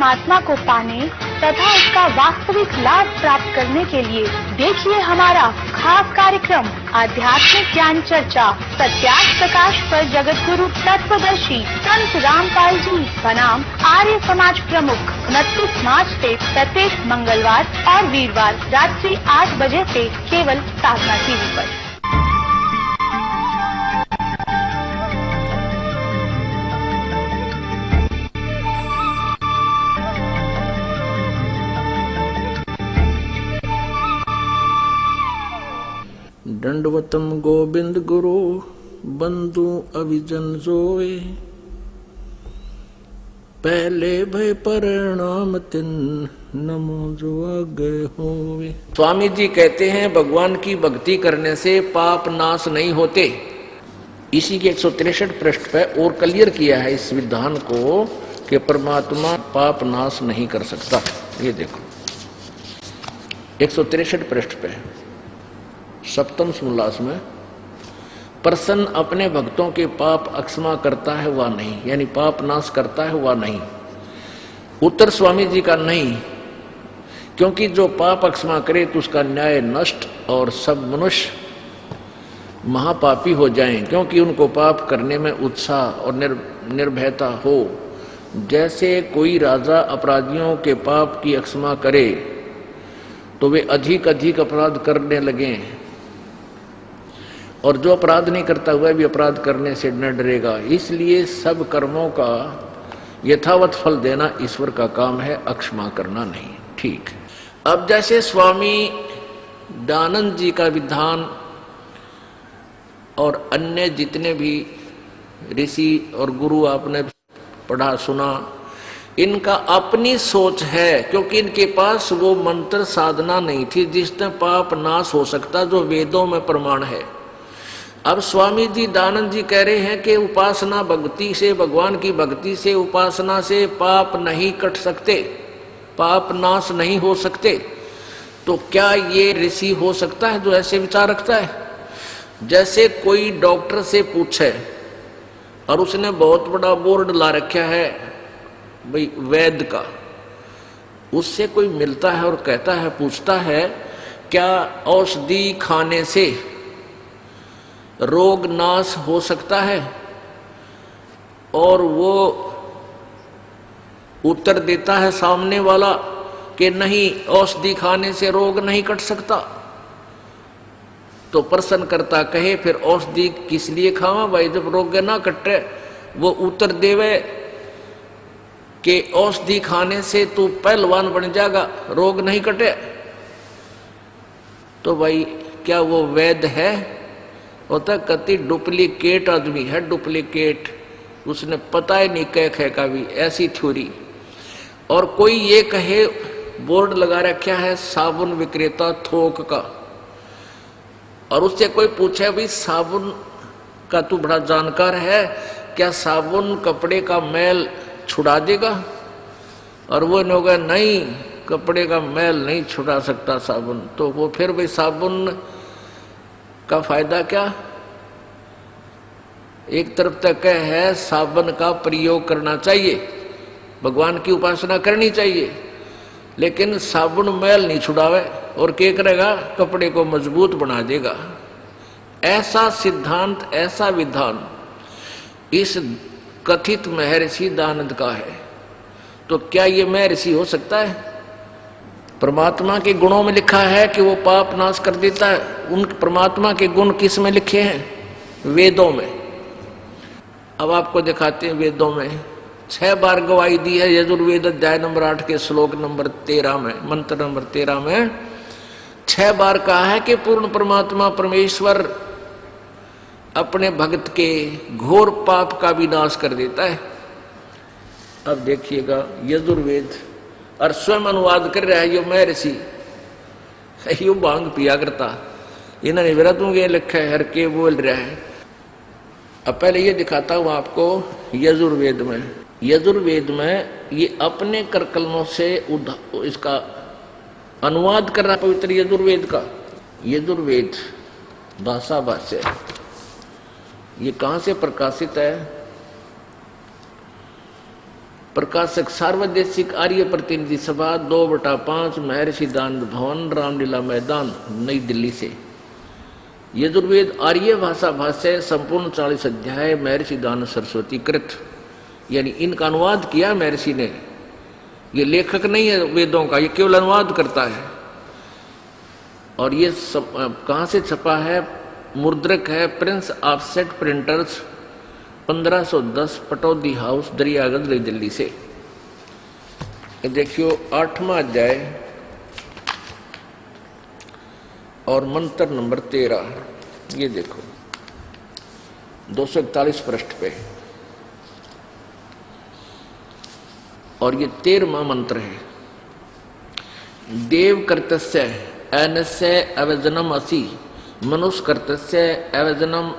परमात्मा को पाने तथा उसका वास्तविक लाभ प्राप्त करने के लिए देखिए हमारा खास कार्यक्रम आध्यात्मिक ज्ञान चर्चा सत्यार्थ प्रकाश पर जगत गुरु तत्वदर्शी संत रामपाल जी बनाम आर्य समाज प्रमुख 29 मार्च से प्रत्येक मंगलवार और वीरवार रात्रि 8 बजे से केवल साधना टीवी पर। दंडवतम गोविंद गुरु बंधु अभिजन सोए, पहले भय परिणाम तिन नमो जो आगे होवे। स्वामी जी कहते हैं भगवान की भक्ति करने से पाप नाश नहीं होते। इसी के 163 पृष्ठ पे और क्लियर किया है इस विधान को कि परमात्मा पाप नाश नहीं कर सकता। ये देखो 163 पृष्ठ पे सप्तम समोल्लास में, प्रसन्न अपने भक्तों के पाप अक्षमा करता है वा नहीं, यानी पाप नाश करता है वा नहीं। उत्तर स्वामी जी का नहीं, क्योंकि जो पाप अक्षमा करे तो उसका न्याय नष्ट और सब मनुष्य महापापी हो जाएं, क्योंकि उनको पाप करने में उत्साह और निर्भयता हो। जैसे कोई राजा अपराधियों के पाप की अक्षमा करे तो वे अधिक अधिक अपराध करने लगे, और जो अपराध नहीं करता हुआ भी अपराध करने से न डरेगा। इसलिए सब कर्मों का यथावत फल देना ईश्वर का काम है, अक्षमा करना नहीं। ठीक। अब जैसे स्वामी दयानंद जी का विधान और अन्य जितने भी ऋषि और गुरु आपने पढ़ा सुना, इनका अपनी सोच है, क्योंकि इनके पास वो मंत्र साधना नहीं थी जिससे पाप नाश हो सकता, जो वेदों में प्रमाण है। अब स्वामी जी दयानंद जी कह रहे हैं कि उपासना भक्ति से, भगवान की भक्ति से, उपासना से पाप नहीं कट सकते, पाप नाश नहीं हो सकते। तो क्या ये ऋषि हो सकता है जो ऐसे विचार रखता है? जैसे कोई डॉक्टर से पूछे और उसने बहुत बड़ा बोर्ड ला रखा है भाई वैद्य का, उससे कोई मिलता है और कहता है, पूछता है क्या औषधि खाने से रोग नाश हो सकता है, और वो उत्तर देता है सामने वाला कि नहीं, औषधि खाने से रोग नहीं कट सकता। तो प्रश्न करता कहे फिर औषधि किस लिए खावा भाई जब रोग ना कटे? वो उत्तर देवे कि औषधि खाने से तू पहलवान बन जाएगा, रोग नहीं कटे। तो भाई क्या वो वैद्य है? होता कति डुप्लीकेट आदमी है, डुप्लीकेट, उसने पता ही नहीं कह खे का भी, ऐसी थ्योरी। और कोई ये कहे, बोर्ड लगा रखा है साबुन विक्रेता थोक का, और उससे कोई पूछे भाई साबुन का तू बड़ा जानकार है, क्या साबुन कपड़े का मैल छुड़ा देगा? और वो होगा नहीं, कपड़े का मैल नहीं छुड़ा सकता साबुन। तो वो फिर भाई साबुन का फायदा क्या? एक तरफ तक है साबुन का प्रयोग करना चाहिए, भगवान की उपासना करनी चाहिए, लेकिन साबुन मैल नहीं छुड़ावे और क्या करेगा? कपड़े को मजबूत बना देगा। ऐसा सिद्धांत, ऐसा विधान इस कथित महर्षि दयानंद का है। तो क्या ये महर्षि हो सकता है? परमात्मा के गुणों में लिखा है कि वो पाप नाश कर देता है। उन परमात्मा के गुण किस में लिखे हैं? वेदों में। अब आपको दिखाते हैं वेदों में 6 बार गवाही दी है। यजुर्वेद अध्याय नंबर 8 के श्लोक नंबर 13 में, मंत्र नंबर 13 में 6 बार कहा है कि पूर्ण परमात्मा परमेश्वर अपने भक्त के घोर पाप का विनाश कर देता है। अब देखिएगा यजुर्वेद, और स्वयं अनुवाद कर रहा है यो महर्षि, यो भांग पिया करता, इन्होंने व्रतों के लिखा है, हर के बोल रहा है। अब पहले ये दिखाता हूं आपको यजुर्वेद में। यजुर्वेद में ये अपने करकलमों से इसका अनुवाद कर रहा पवित्र यजुर्वेद का। यजुर्वेद भाषा भाष्य ये कहां से प्रकाशित है? प्रकाशक सार्वदेशिक आर्य प्रतिनिधि सभा 2/5 महर्षि दानंद भवन रामलीला मैदान नई दिल्ली से। यजुर्वेद आर्य भाषा भाष्य संपूर्ण 40 अध्याय महर्षि दानंद सरस्वती कृत, यानी इनका अनुवाद किया महर्षि ने। ये लेखक नहीं है वेदों का, ये केवल अनुवाद करता है। और ये कहाँ से छपा है? मुद्रक है Prince offset printers 1510 Pataudi house Daryaganj नई दिल्ली से। देखियो 8वां अध्याय और मंत्र नंबर 13, ये देखो 241 पृष्ठ पे, और ये 13वां मंत्र है। देव कर्तस्य अनस्य अवजनम असि, मनुष्य कर्तस्य अवजनम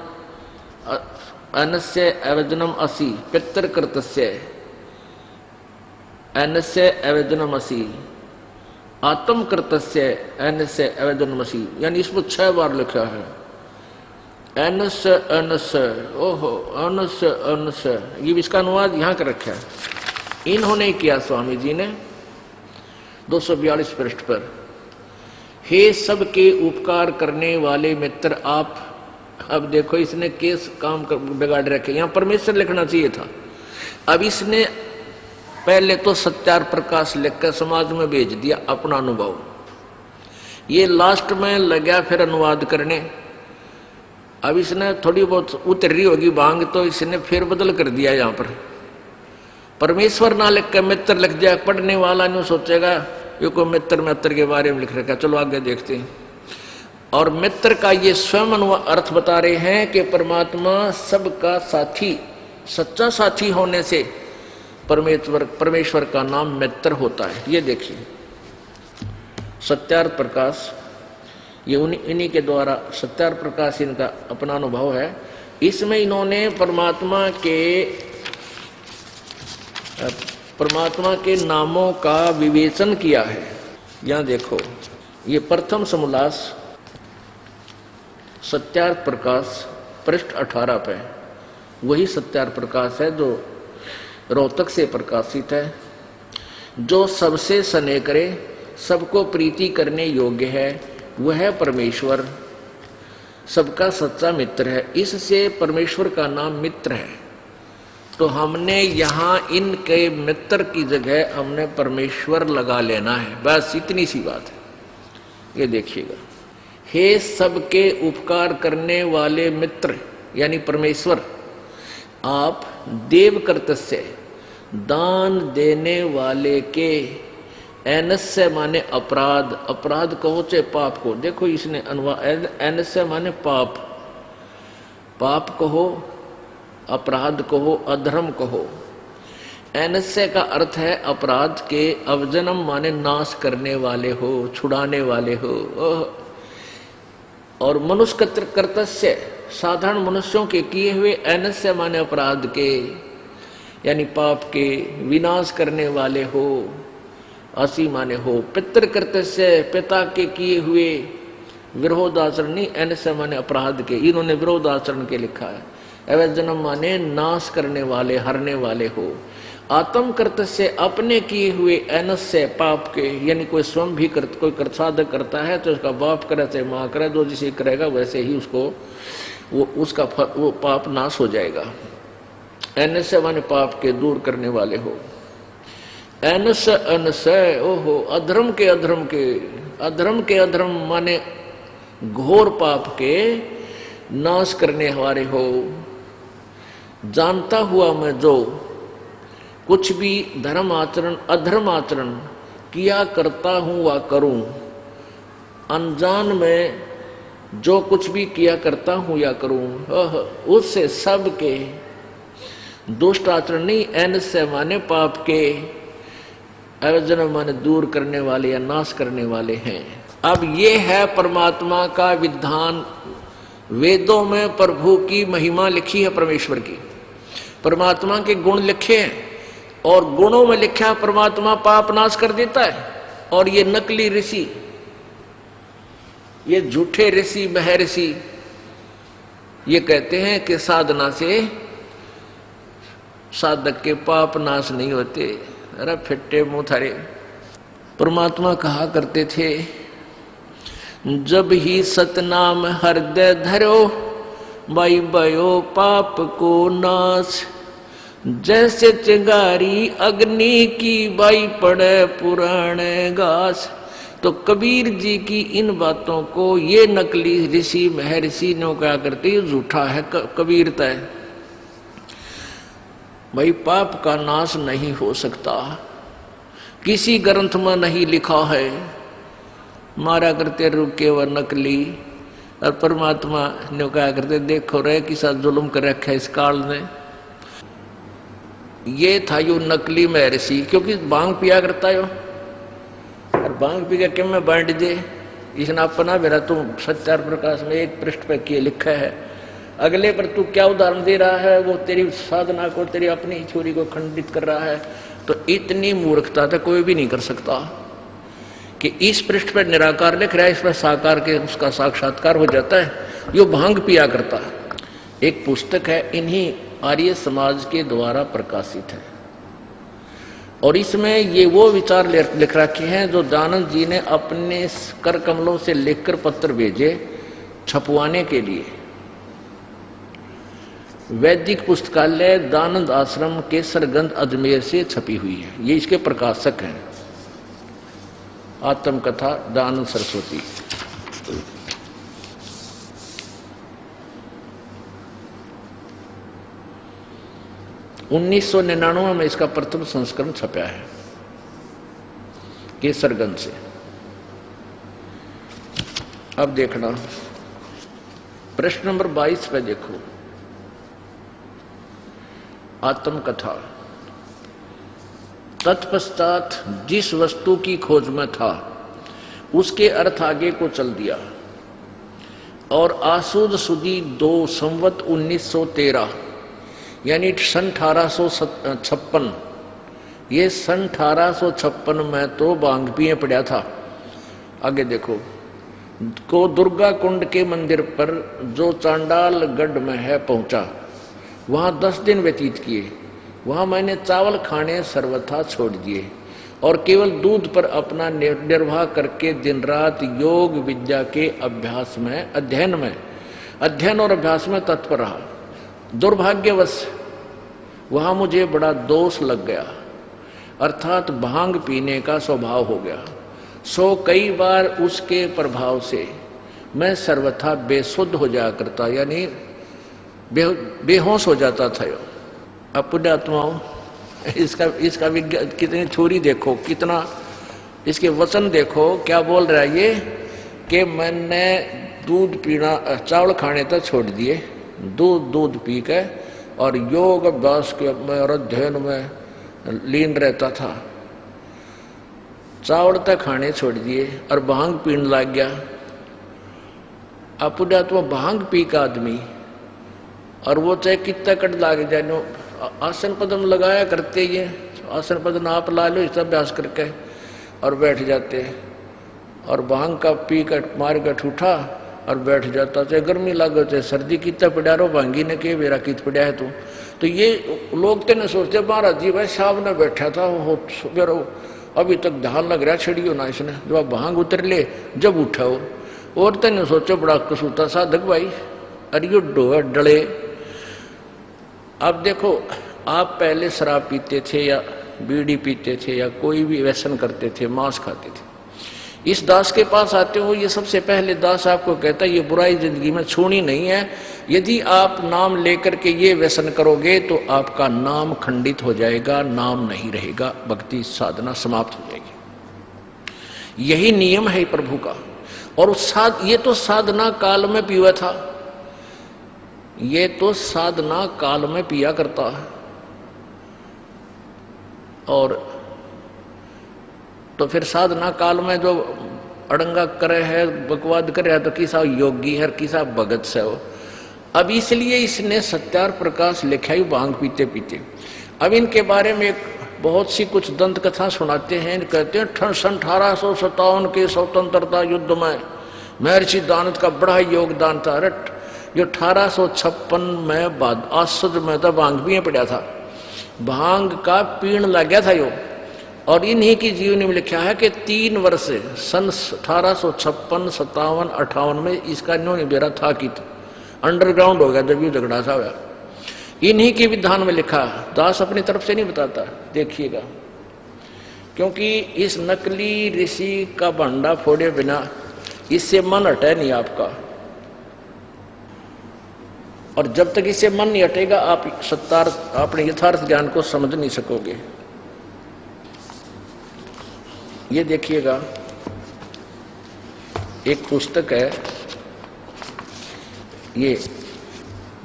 अनस्य अवजनम असि, पितर कर्तस्य अनस्य अवजनम असि, आत्म कर्तस्य अनस्य अवजनम असि, यानी इसमें 6 बार लिखा है अनस्य अनस्य, ओहो अनस्य अनस्य, ये इसका अनुवाद यहाँ कर रखा है। इन्होंने किया स्वामी जी ने 242 पृष्ठ पर। हे सबके उपकार करने वाले मित्र आप, अब देखो इसने केस काम बिगाड़ रखे, यहां परमेश्वर लिखना चाहिए था। अब इसने पहले तो सत्यार प्रकाश लिखकर समाज में भेज दिया अपना अनुभव, ये लास्ट में लगा फिर अनुवाद करने। अब इसने थोड़ी बहुत उतर रही होगी भांग, तो इसने फिर बदल कर दिया। यहां पर परमेश्वर ना लिख के मित्र लिख जाए, पढ़ने वाला नहीं सोचेगा ये कोई मित्र के बारे में लिख रखा, चलो आगे देखते हैं। और मित्र का ये स्वयं अर्थ बता रहे हैं कि परमात्मा सबका साथी, सच्चा साथी होने से परमेश्वर का नाम मित्र होता है। ये देखिए सत्यार्थ प्रकाश, ये इन्हीं के द्वारा सत्यार्थ प्रकाश इनका अपना अनुभव है। इसमें इन्होंने परमात्मा के नामों का विवेचन किया है। यहां देखो ये प्रथम समोल्लास सत्यार्थ प्रकाश पृष्ठ 18 पे, वही सत्यार्थ प्रकाश है जो रोहतक से प्रकाशित है। जो सबसे स्नेह करे, सबको प्रीति करने योग्य है, वह परमेश्वर सबका सच्चा मित्र है। इससे परमेश्वर का नाम मित्र है। तो हमने यहाँ इनके मित्र की जगह हमने परमेश्वर लगा लेना है, बस इतनी सी बात है। ये देखिएगा, हे सबके उपकार करने वाले मित्र यानी परमेश्वर, आप देव कर्तस्य दान देने वाले के, एनस्य माने अपराध, अपराध कहो चाहे पाप को, देखो इसने अनुवाद, एनस्य माने पाप, पाप कहो, अपराध कहो, अधर्म कहो। एनस्य का अर्थ है अपराध के, अवजनम माने नाश करने वाले हो, छुड़ाने वाले हो। और मनुष्य कर्तस्य साधारण मनुष्यों के किए हुए, एनस्य माने अपराध के यानी पाप के विनाश करने वाले हो, असी माने हो। पितृ कर्तस्य पिता के किए हुए विरोधाचरण नहीं, एनस्य माने अपराध के, इन्होंने विरोधाचरण के लिखा है। अवजनम माने नाश करने वाले, हरने वाले हो। आत्म कर्तस्य अपने किए हुए, एनस्य पाप के, यानी कोई स्वयं भी कोई साधक करता है तो उसका बाप करे चाहे माँ करे, जो जिसे करेगा वैसे ही उसको वो पाप नाश हो जाएगा। एनस्य माने पाप के दूर करने वाले हो। एनस्य अनस्य, ओहो अधर्म के, अधर्म के, अधर्म के, अधर्म माने घोर पाप के नाश करने वाले हो। जानता हुआ मैं जो कुछ भी धर्म आचरण अधर्म आचरण किया करता हूं व करूं, अनजान में जो कुछ भी किया करता हूं या करूं, उससे सब के दुष्ट आचरण नहीं, एनस्य माने पाप के, अवजन माने दूर करने वाले या नाश करने वाले हैं। अब ये है परमात्मा का विधान। वेदों में प्रभु की महिमा लिखी है, परमेश्वर की, परमात्मा के गुण लिखे हैं, और गुणों में लिखा है परमात्मा पाप नाश कर देता है। और ये नकली ऋषि, ये झूठे ऋषि महर्षि, ये कहते हैं कि साधना से साधक के पाप नाश नहीं होते। अरे फिट्टे मुंह थारे। परमात्मा कहा करते थे, जब ही सतनाम हृदय धरो बाई भयो पाप को नाश। जैसे चिंगारी अग्नि की बाई पड़े पुराने घास। तो कबीर जी की इन बातों को ये नकली ऋषि महर्षि ने क्या करते, झूठा है कबीरता है। भाई पाप का नाश नहीं हो सकता, किसी ग्रंथ में नहीं लिखा है। मारा करते रुके व नकली। और परमात्मा ने क्या करते, देखो रे कि साथ जुल्म कर रखा है इस काल ने। ये था यो नकली महर्षि, क्योंकि भांग पिया करता है और भांग पी के क्यों में बांट दे। इसने अपना मेरा तुम सत्यार प्रकाश में एक पृष्ठ पे किए लिखा है, अगले पर तू क्या उदाहरण दे रहा है, वो तेरी साधना को, तेरी अपनी ही छोरी को खंडित कर रहा है। तो इतनी मूर्खता तो कोई भी नहीं कर सकता कि इस पृष्ठ पर निराकार लिख रहा है, इस पर साकार के उसका साक्षात्कार हो जाता है। यो भांग पिया करता है। एक पुस्तक है, इन्हीं आर्य समाज के द्वारा प्रकाशित है और इसमें ये वो विचार लिख रखे हैं जो दानंद जी ने अपने कर कमलों से लिखकर पत्र भेजे छपवाने के लिए। वैदिक पुस्तकालय दानंद आश्रम केसरगंज अजमेर से छपी हुई है। ये इसके प्रकाशक हैं। आत्मकथा दानंद सरस्वती। 1999 में इसका प्रथम संस्करण छपा है केसरगंज से। अब देखना प्रश्न नंबर 22 पे देखो, आत्मकथा। तत्पश्चात जिस वस्तु की खोज में था उसके अर्थ आगे को चल दिया और आसूद सुदी 2 संवत 1913 यानी सन 1856, ये सन 1856 में तो भांग पिए पड़ा था। आगे देखो, को दुर्गा कुंड के मंदिर पर जो चांडाल गढ़ में है पहुंचा, वहां 10 दिन व्यतीत किए। वहां मैंने चावल खाने सर्वथा छोड़ दिए और केवल दूध पर अपना निर्वाह करके दिन रात योग विद्या के अध्ययन और अभ्यास में तत्पर रहा। दुर्भाग्यवश वहां मुझे बड़ा दोष लग गया, अर्थात भांग पीने का स्वभाव हो गया। सो कई बार उसके प्रभाव से मैं सर्वथा बेसुध हो जाया करता, यानी बेहोश हो जाता था। अब पुण्यात्माओं, इसका विज्ञान कितनी छोरी देखो, कितना इसके वचन देखो, क्या बोल रहा है ये कि मैंने दूध पीना, चावल खाने तक छोड़ दिए, दूध पी के और योग अभ्यास के और अध्ययन में लीन रहता था। चावल तक खाने छोड़ दिए और भांग पीने लग गया। अब पुण्यात्मा भांग पी का आदमी, और वो चाहे कितना कट लाग जाए, आसन पदम लगाया करते ये, आसन पदम आप ला लो इस अभ्यास करके और बैठ जाते, और भांग का पी कर मार कर ठूठा और बैठ जाता, चाहे गर्मी लागो चाहे सर्दी, कितना पड़ा रहो भांगी ने के मेरा कित पड़ा है तू। तो ये लोग तो न सोचते महाराज जी भाई साहब ने बैठा था वो अभी तक ध्यान लग रहा छड़ियो ना इसने, जब आप भांग उतर ले जब उठाओ, और तो न सोचो बड़ा कसूता साधक भाई, अरे डोए डले। अब देखो, आप पहले शराब पीते थे या बीड़ी पीते थे या कोई भी व्यसन करते थे, मांस खाते थे, इस दास के पास आते हो, ये सबसे पहले दास आपको कहता है ये बुराई जिंदगी में छोड़नी नहीं है। यदि आप नाम लेकर के ये व्यसन करोगे तो आपका नाम खंडित हो जाएगा, नाम नहीं रहेगा, भक्ति साधना समाप्त हो जाएगी। यही नियम है प्रभु का। और ये तो साधना काल में पिया था, ये तो साधना काल में पिया करता है। और तो फिर साधना काल में जो अड़ंगा करे है, बकवाद करे है, तो किसा योगी है, किसा भगत से हो। अब इसलिए इसने सत्यार प्रकाश लिखा ही भांग पीते पीते। अब इनके बारे में एक बहुत सी कुछ दंत कथा सुनाते हैं। कहते हैं सन 1857 के स्वतंत्रता युद्ध में महर्षि दानंद का बड़ा योगदान था। जो 1856 में बाद आसुद में तो भांग भी पड़ा था, भांग का पीण लग गया था यो। और इन्हीं की जीवनी में लिखा है कि 3 वर्ष सन 1856, 57, 58 में इसका न्यों बेरा था कि अंडरग्राउंड हो गया जब यू झगड़ा सा हुआ। इन्हीं के विधान में लिखा, दास अपनी तरफ से नहीं बताता, देखिएगा, क्योंकि इस नकली ऋषि का भंडा फोड़े बिना इससे मन हटे नहीं आपका। और जब तक इससे मन नहीं हटेगा आप अपने यथार्थ ज्ञान को समझ नहीं सकोगे। ये देखिएगा, एक पुस्तक है, ये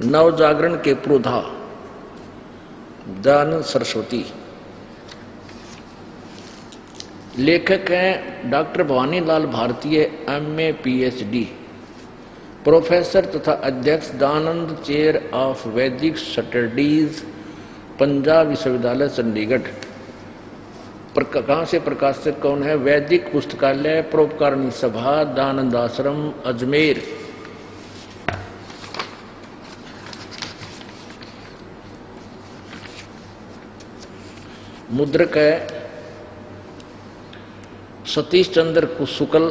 नवजागरण के पुरोधा दयानंद सरस्वती, लेखक हैं डॉक्टर भवानी लाल भारतीय, MA PhD, प्रोफेसर तथा अध्यक्ष दयानंद चेयर ऑफ वैदिक स्टडीज, पंजाब विश्वविद्यालय चंडीगढ़। कहाँ से प्रकाशक कौन है? वैदिक पुस्तकालय, परोपकारिणी सभा, दयानंद आश्रम, अजमेर। मुद्रक है सतीश चंद्र शुक्ल,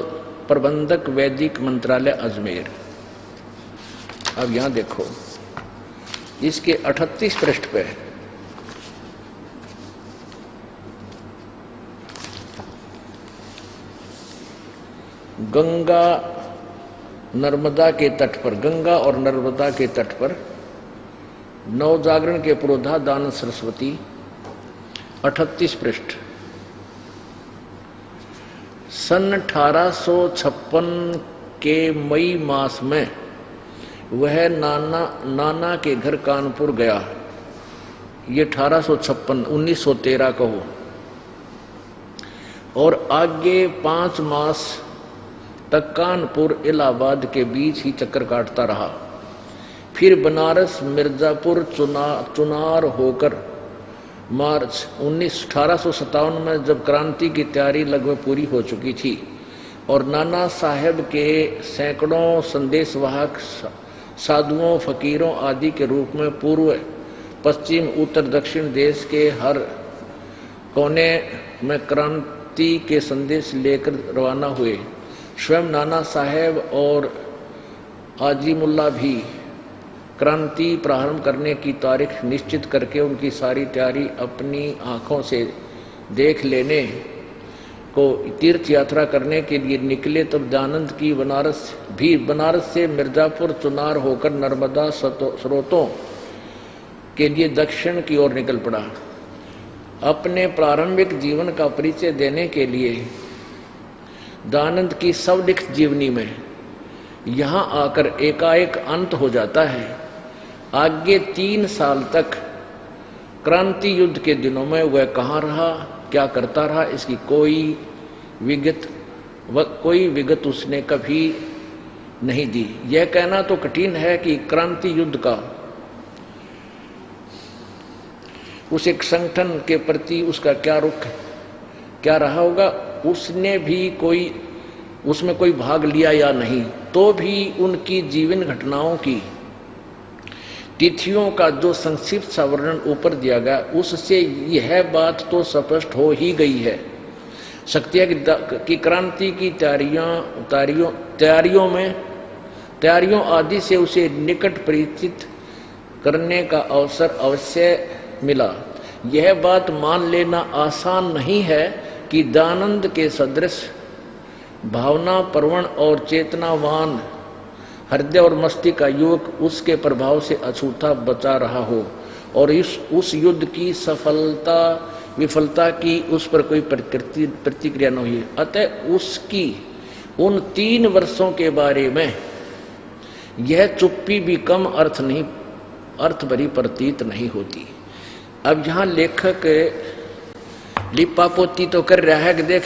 प्रबंधक वैदिक मंत्रालय अजमेर। अब यहां देखो, इसके 38 पृष्ठ पे गंगा नर्मदा के तट पर, गंगा और नर्मदा के तट पर नवजागरण के पुरोधा दयानंद सरस्वती, 38 पृष्ठ। सन 1856 के मई मास में वह नाना के घर कानपुर गया। ये 1856, 1913 का हो। और आगे 5 मास तक कानपुर इलाहाबाद के बीच ही चक्कर काटता रहा। फिर बनारस, मिर्जापुर, चुनार होकर मार्च 1857 में जब क्रांति की तैयारी लगभग पूरी हो चुकी थी और नाना साहेब के सैकड़ों संदेशवाहक साधुओं, फकीरों आदि के रूप में पूर्व, पश्चिम, उत्तर, दक्षिण देश के हर कोने में क्रांति के संदेश लेकर रवाना हुए, स्वयं नाना साहेब और आजिमुल्ला भी क्रांति प्रारंभ करने की तारीख निश्चित करके उनकी सारी तैयारी अपनी आंखों से देख लेने को तीर्थ यात्रा करने के लिए निकले। तब दयानंद की बनारस से मिर्जापुर, चुनार होकर नर्मदा स्रोतों के लिए दक्षिण की ओर निकल पड़ा। अपने प्रारंभिक जीवन का परिचय देने के लिए दयानंद की स्वलिखित जीवनी में यहाँ आकर एकाएक अंत हो जाता है। आगे 3 साल तक क्रांति युद्ध के दिनों में वह कहाँ रहा, क्या करता रहा, इसकी कोई विगत उसने कभी नहीं दी। यह कहना तो कठिन है कि क्रांति युद्ध का उस एक संगठन के प्रति उसका क्या रुख, क्या रहा होगा, उसने भी उसमें कोई भाग लिया या नहीं, तो भी उनकी जीवन घटनाओं की तिथियों का जो संक्षिप्त सा वर्णन ऊपर दिया गया, उससे यह बात तो स्पष्ट हो ही गई है सकती है कि क्रांति की तैयारियों आदि से उसे निकट परिचित करने का अवसर अवश्य मिला। यह बात मान लेना आसान नहीं है कि दयानंद के सदृश भावना प्रवण और चेतनावान हृदय और मस्तिष्क का युवक उसके प्रभाव से अछूता बचा रहा हो और उस युद्ध की सफलता विफलता की उस पर कोई प्रतिक्रिया न हुई। अतः उसकी उन 3 वर्षों के बारे में यह चुप्पी भी कम अर्थ भरी प्रतीत नहीं होती। अब यहाँ लेखक लिपापोती तो कर रहा है कि देख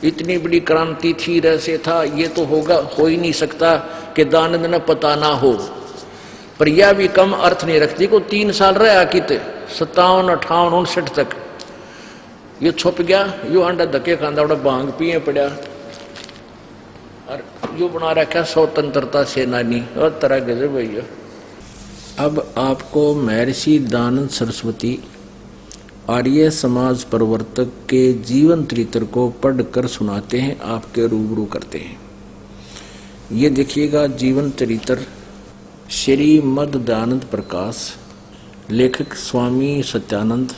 इतनी बड़ी क्रांति थी, रहस्य था, ये तो हो ही नहीं सकता कि दयानंद न पता ना हो, पर यह भी कम अर्थ नहीं रखती को 3 साल रहा कित 57, 58, 59 तक ये छुप गया, यो अंडा धक्के खांदा बड़ा भांग पिए पड़ा और यो बना रखा स्वतंत्रता सेनानी और तरह के भैया। अब आपको महर्षि दयानंद सरस्वती आर्य समाज प्रवर्तक के जीवन चरित्र को पढ़कर सुनाते हैं, आपके रूबरू करते हैं। ये देखिएगा जीवन चरित्र श्रीमद दयानंद प्रकाश, लेखक स्वामी सत्यानंद,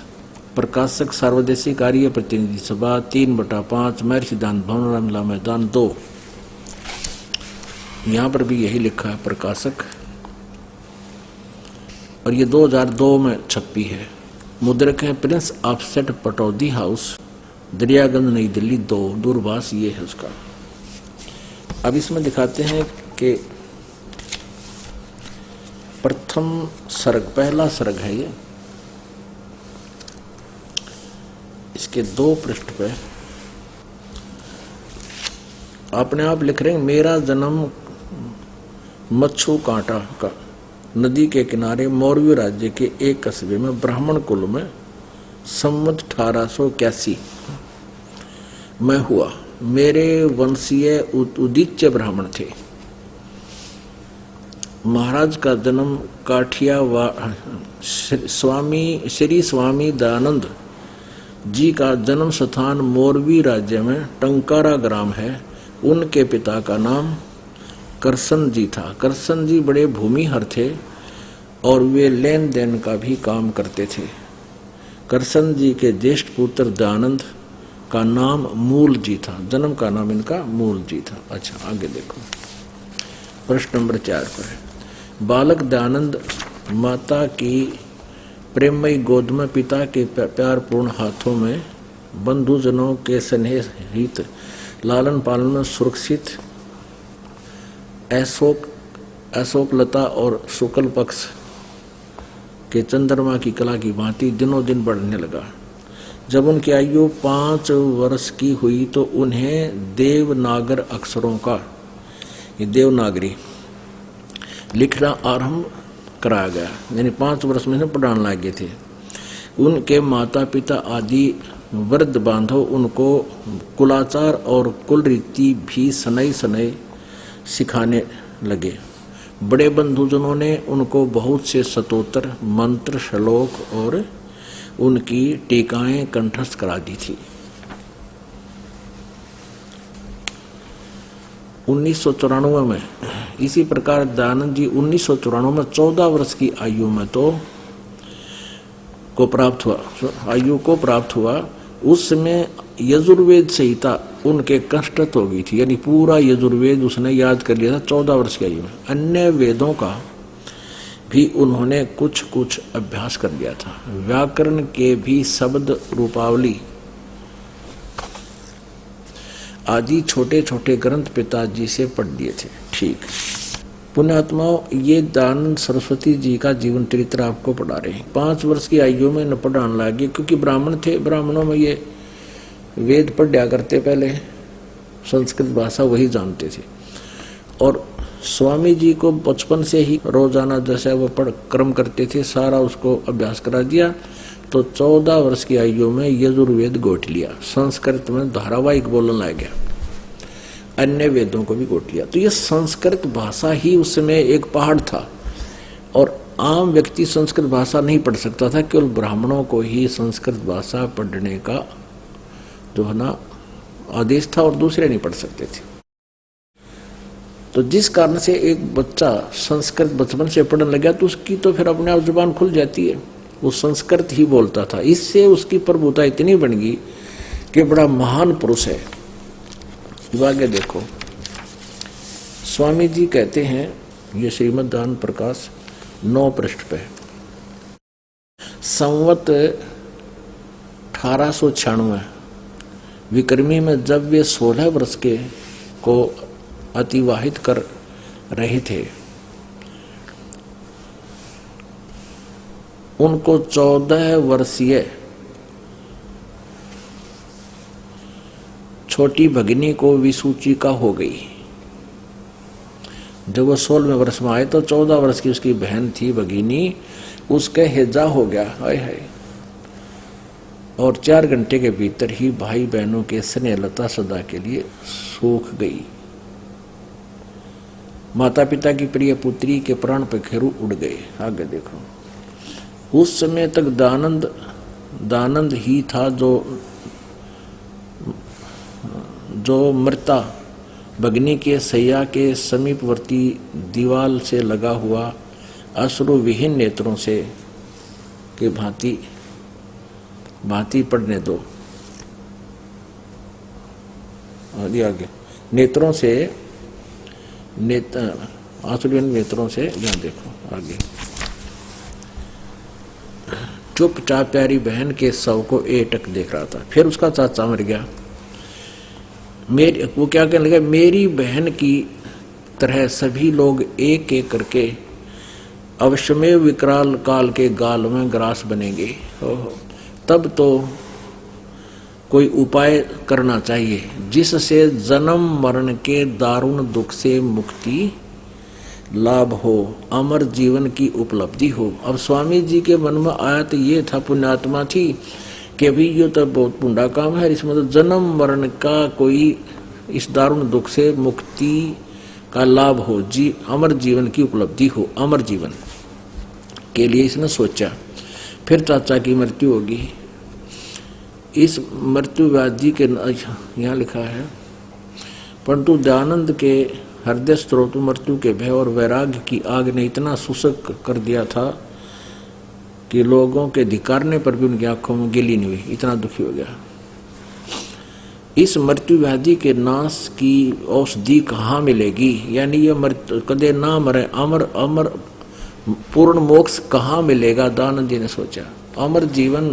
प्रकाशक सर्वदेशी आर्य प्रतिनिधि सभा 3/5 महर्षि सिद्धांत भवन रामलीला मैदान 2। यहाँ पर भी यही लिखा है प्रकाशक, और ये 2002 में छपी है। मुद्रक है Prince offset Pataudi house, Daryaganj नई दिल्ली 2, दूरभाष ये है उसका। अब इसमें दिखाते हैं कि प्रथम सर्ग, पहला सर्ग है ये। इसके 2 पृष्ठ पे अपने आप लिख रहे हैं, मेरा जन्म मच्छू कांटा का नदी के किनारे मौर्य राज्य के एक कस्बे में ब्राह्मण कुल में संवत 1881 में हुआ। मेरे वंशीय उदीच्य ब्राह्मण थे। महाराज का जन्म श्री स्वामी दयानंद जी का जन्म स्थान मोरवी राज्य में टंकारा ग्राम है। उनके पिता का नाम करसन जी था। करसन जी बड़े भूमिहर थे और वे लेन देन का भी काम करते थे। करसन जी के ज्येष्ठ पुत्र दयानंद का नाम मूल जी था। जन्म का नाम इनका मूल जी था। अच्छा आगे देखो, प्रश्न नंबर 4 पर है। बालक दयानंद माता की प्रेममयी गोद में पिता के प्यारपूर्ण हाथों में बंधुजनों के स्नेह हित लालन पालन में सुरक्षित अशोक लता और शुक्ल पक्ष के चंद्रमा की कला की भांति दिनों दिन बढ़ने लगा। जब उनकी आयु 5 वर्ष की हुई तो उन्हें देवनागर अक्षरों का, ये देवनागरी लिखना आरंभ कराया गया, यानी 5 वर्ष में पढ़ाने लगे थे। उनके माता पिता आदि वृद्ध बांधव उनको कुलाचार और कुल रीति भी सनई सनई सिखाने लगे। बड़े बंधुजनों ने उनको बहुत से स्तोत्र, मंत्र, श्लोक और उनकी टीकाएं कंठस्थ करा दी थी। 1994 में इसी प्रकार दयानंद जी 1994 में 14 वर्ष की आयु में आयु को प्राप्त हुआ। उस समय यजुर्वेद संहिता उनके कंठस्थ हो गई थी, यानी पूरा यजुर्वेद उसने याद कर लिया था 14 वर्ष की आयु में। अन्य वेदों का भी उन्होंने कुछ कुछ अभ्यास कर लिया था। व्याकरण के भी शब्द रूपावली आदि छोटे छोटे ग्रंथ पिताजी से पढ़ लिए थे। ठीक, पुण्यात्माओं, ये दयानंद सरस्वती जी का जीवन चरित्र आपको पढ़ा रहे हैं। 5 वर्ष की आयु में न पढ़ाने लगे, क्योंकि ब्राह्मण थे। ब्राह्मणों में ये वेद पढ़ा करते, पहले संस्कृत भाषा वही जानते थे। और स्वामी जी को बचपन से ही रोजाना जैसे वो पढ़ क्रम करते थे, सारा उसको अभ्यास करा दिया। तो 14 वर्ष की आयु में यजुर्वेद गोट लिया, संस्कृत में धारावाहिक बोलने लग गया, अन्य वेदों को भी गोट लिया। तो ये संस्कृत भाषा ही उस समय एक पहाड़ था, और आम व्यक्ति संस्कृत भाषा नहीं पढ़ सकता था। केवल ब्राह्मणों को ही संस्कृत भाषा पढ़ने का जो है ना आदेश था, और दूसरे नहीं पढ़ सकते थे। तो जिस कारण से एक बच्चा संस्कृत बचपन से पढ़ने लगा तो उसकी तो फिर अपने आप जुबान खुल जाती है, वो संस्कृत ही बोलता था। इससे उसकी प्रभुता इतनी बन गई कि बड़ा महान पुरुष है। आगे देखो, स्वामी जी कहते हैं, ये श्रीमद दयानंद प्रकाश 9 पृष्ठ पे, संवत 1896 विक्रमी में जब वे 16 वर्ष के को अतिवाहित कर रहे थे, उनको 14 वर्षीय छोटी भगिनी को विसूचिका हो गई। जब वो 16वें वर्ष में आए तो 14 वर्ष की उसकी बहन थी भगिनी, उसके हैजा हो गया। हाय हाय। और 4 घंटे के भीतर ही भाई बहनों के स्नेहलता सदा के लिए सूख गई। माता पिता की प्रिय पुत्री के प्राण पखेरु उड़ गए। आगे देखो, उस समय तक दयानंद दानंद ही था जो मृता भगनी के सैया के समीपवर्ती दीवाल से लगा हुआ अश्रु विहीन नेत्रों से के भांति पड़ने दो। आगे नेत्रों से आंसुविहीन नेत्रों से, यहाँ देखो आगे। चुपचाप प्यारी बहन के शव को एकटक देख रहा था। फिर उसका चाचा मर गया। वो क्या कहने लगा, मेरी बहन की तरह सभी लोग एक एक करके अवश्यमेव विकराल काल के गाल में ग्रास बनेंगे। तब तो कोई उपाय करना चाहिए जिससे जन्म मरण के दारुण दुख से मुक्ति लाभ हो, अमर जीवन की उपलब्धि हो। अब स्वामी जी के मन में आया तो ये था, पुण्यात्मा थी कि अभी ये तो बहुत पुंडा काम है, इसमें तो जन्म मरण का कोई इस दारुण दुख से मुक्ति का लाभ हो, अमर जीवन की उपलब्धि हो, अमर जीवन के लिए इसने सोचा। फिर चाचा की मृत्यु होगी। इस मृत्यु व्याधि के यहाँ लिखा है, परंतु दयानंद के हृदय स्रोत मृत्यु के भय और वैराग्य की आग ने इतना शुष्क कर दिया था कि लोगों के धिकारने पर भी उनकी आंखों में गिली नहीं हुई, इतना दुखी हो गया। इस मृत्यु व्याधि के नाश की औषधि कहाँ मिलेगी, यानी ये मृत्यु कदे ना मरे, अमर पूर्ण मोक्ष कहाँ मिलेगा। दानंद जी ने सोचा, अमर जीवन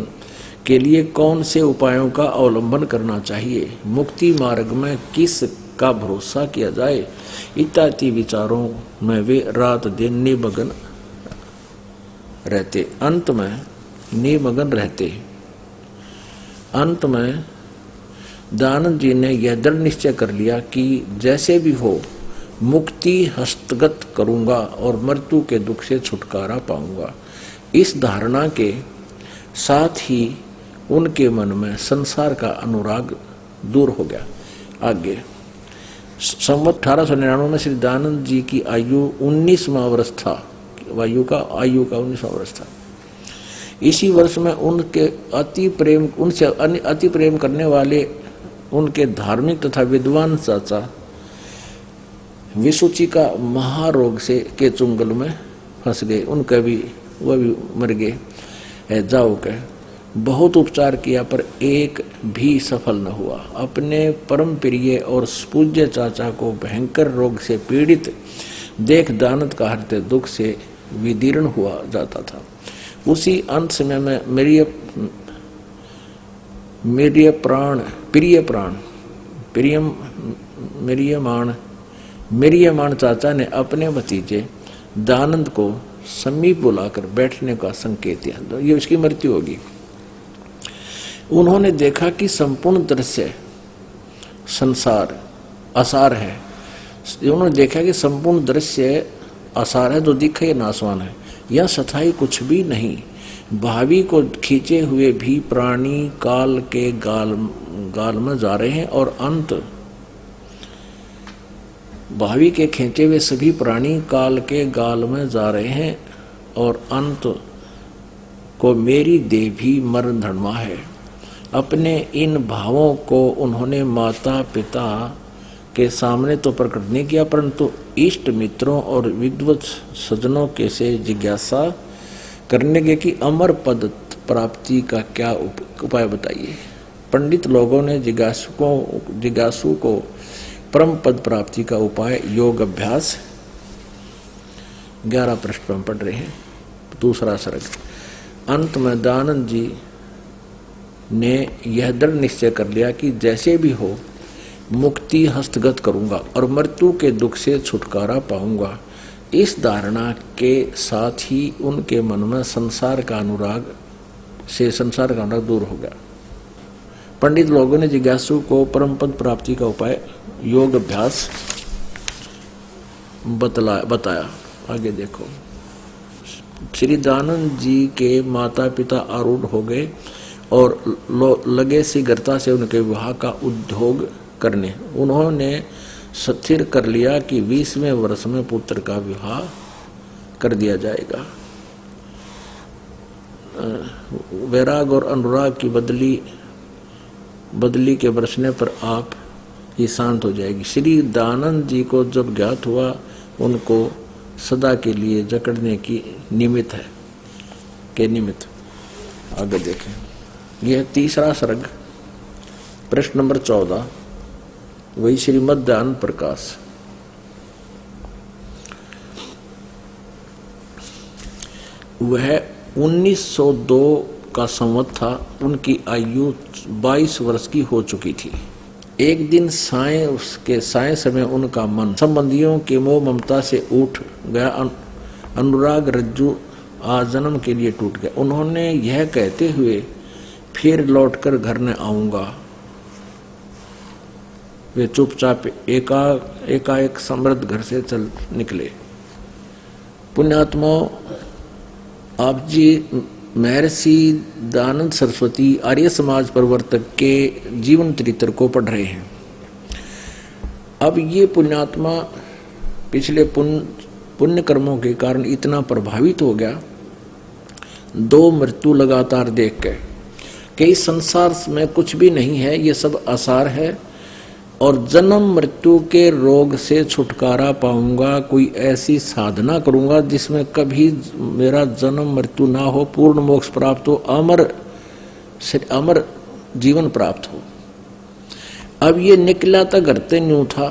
के लिए कौन से उपायों का अवलंबन करना चाहिए, मुक्ति मार्ग में किस का भरोसा किया जाए, इत्यादि विचारों में वे रात दिन निमग्न रहते। अंत में दयानंद जी ने यह दृढ़ निश्चय कर लिया कि जैसे भी हो मुक्ति हस्तगत करूंगा और मृत्यु के दुख से छुटकारा पाऊंगा। इस धारणा के साथ ही उनके मन में संसार का अनुराग दूर हो गया। आगे संवत 1899 में श्री दयानंद जी की आयु 19वां वर्ष था। आयु का 19वां वर्ष था। इसी वर्ष में उनसे अति प्रेम करने वाले उनके धार्मिक तथा विद्वान चाचा विसूची का महारोग से के चुंगल में फंस गए। वह भी मर गए। जाओ कह बहुत उपचार किया पर एक भी सफल न हुआ। अपने परम प्रिय और पूज्य चाचा को भयंकर रोग से पीड़ित देख दयानंद का हृदय दुख से विदीर्ण हुआ जाता था। उसी अंत समय में मेरियमान चाचा ने अपने भतीजे दयानंद को समीप बुलाकर बैठने का संकेत दिया। ये उसकी मृत्यु होगी। उन्होंने देखा कि संपूर्ण दृश्य संसार असार है। उन्होंने देखा कि संपूर्ण दृश्य असार है, जो दिखे ये नासवान है। यह सथाई कुछ भी नहीं। भावी को खींचे हुए भी प्राणी काल के गाल में जा रहे हैं और अंत भावी के खींचे हुए सभी प्राणी काल के गाल में जा रहे हैं और अंत को मेरी देह भी मरण धर्मा है। अपने इन भावों को उन्होंने माता पिता के सामने तो प्रकट नहीं किया, परंतु इष्ट मित्रों और विद्वत सज्जनों के से जिज्ञासा करने के कि अमर पद प्राप्ति का क्या उपाय बताइए। पंडित लोगों ने जिज्ञासु को परम पद प्राप्ति का उपाय योग अभ्यास 11 पृष्ठ में पढ़ रहे हैं। दूसरा सर्ग। अंत में दयानंद जी ने यह दृढ़ निश्चय कर लिया कि जैसे भी हो मुक्ति हस्तगत करूंगा और मृत्यु के दुख से छुटकारा पाऊंगा। इस धारणा के साथ ही उनके मन में संसार का अनुराग दूर हो गया। पंडित लोगों ने जिज्ञासु को परम पद प्राप्ति का उपाय योग अभ्यास बताया। आगे देखो। श्री दयानंद जी के माता पिता आरूढ़ हो गए और लगे शीघ्रता से उनके विवाह का उद्योग करने। उन्होंने स्थिर कर लिया कि 20वें वर्ष में पुत्र का विवाह कर दिया जाएगा। वैराग और अनुराग की बदली के बरसने पर आप ये शांत हो जाएगी। श्री दयानंद जी को जब ज्ञात हुआ, उनको सदा के लिए जकड़ने की निमित्त है के निमित्त। आगे देखें, यह तीसरा सर्ग, प्रश्न नंबर 14, वही श्रीमद् दयानंद प्रकाश। वह 1902 का संवत था। उनकी आयु 22 वर्ष की हो चुकी थी। एक दिन साय समय उनका मन संबंधियों के मोह ममता से उठ गया। अनुराग रज्जु आजन्म के लिए टूट गया। उन्होंने यह कहते हुए फिर लौटकर घर न आऊंगा, वे चुपचाप एकाएक समृद्ध घर से चल निकले। पुण्यात्मा, आप जी महर्षि दयानंद सरस्वती आर्य समाज प्रवर्तक के जीवन चरित्र को पढ़ रहे हैं। अब ये पुण्यात्मा पिछले पुण्य कर्मों के कारण इतना प्रभावित हो गया, 2 मृत्यु लगातार देख के, कि इस संसार में कुछ भी नहीं है, ये सब आसार है और जन्म मृत्यु के रोग से छुटकारा पाऊंगा। कोई ऐसी साधना करूंगा जिसमें कभी मेरा जन्म मृत्यु ना हो, पूर्ण मोक्ष प्राप्त हो, अमर जीवन प्राप्त हो। अब ये निकला था घर से न्यू था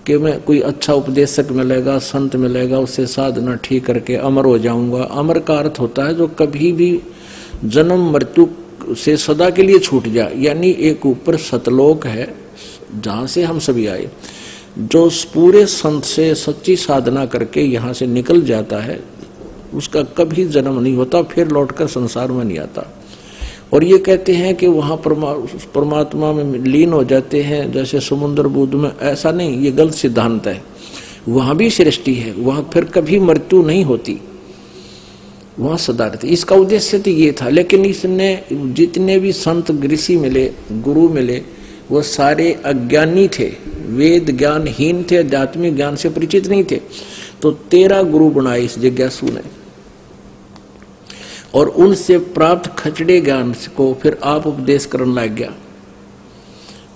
कि मैं कोई अच्छा उपदेशक मिलेगा, संत मिलेगा, उससे साधना ठीक करके अमर हो जाऊंगा। अमर का अर्थ होता है जो कभी भी जन्म मृत्यु से सदा के लिए छूट जाए, यानी एक ऊपर सतलोक है जहां से हम सभी आए। जो पूरे संत से सच्ची साधना करके यहाँ से निकल जाता है, उसका कभी जन्म नहीं होता, फिर लौटकर संसार में नहीं आता। और ये कहते हैं कि वहाँ परमात्मा में लीन हो जाते हैं जैसे समुद्र बुद्ध में। ऐसा नहीं, ये गलत सिद्धांत है। वहाँ भी सृष्टि है, वहाँ फिर कभी मृत्यु नहीं होती, वहाँ सदा रहती। इसका उद्देश्य तो ये था। लेकिन इसने जितने भी संत ऋषि मिले, गुरु मिले, वो सारे अज्ञानी थे, वेद ज्ञानहीन थे, आध्यात्मिक ज्ञान से परिचित नहीं थे। तो 13 गुरु बनाए इस जिज्ञासु ने, और उनसे प्राप्त खचड़े ज्ञान को फिर आप उपदेश करने लग गया।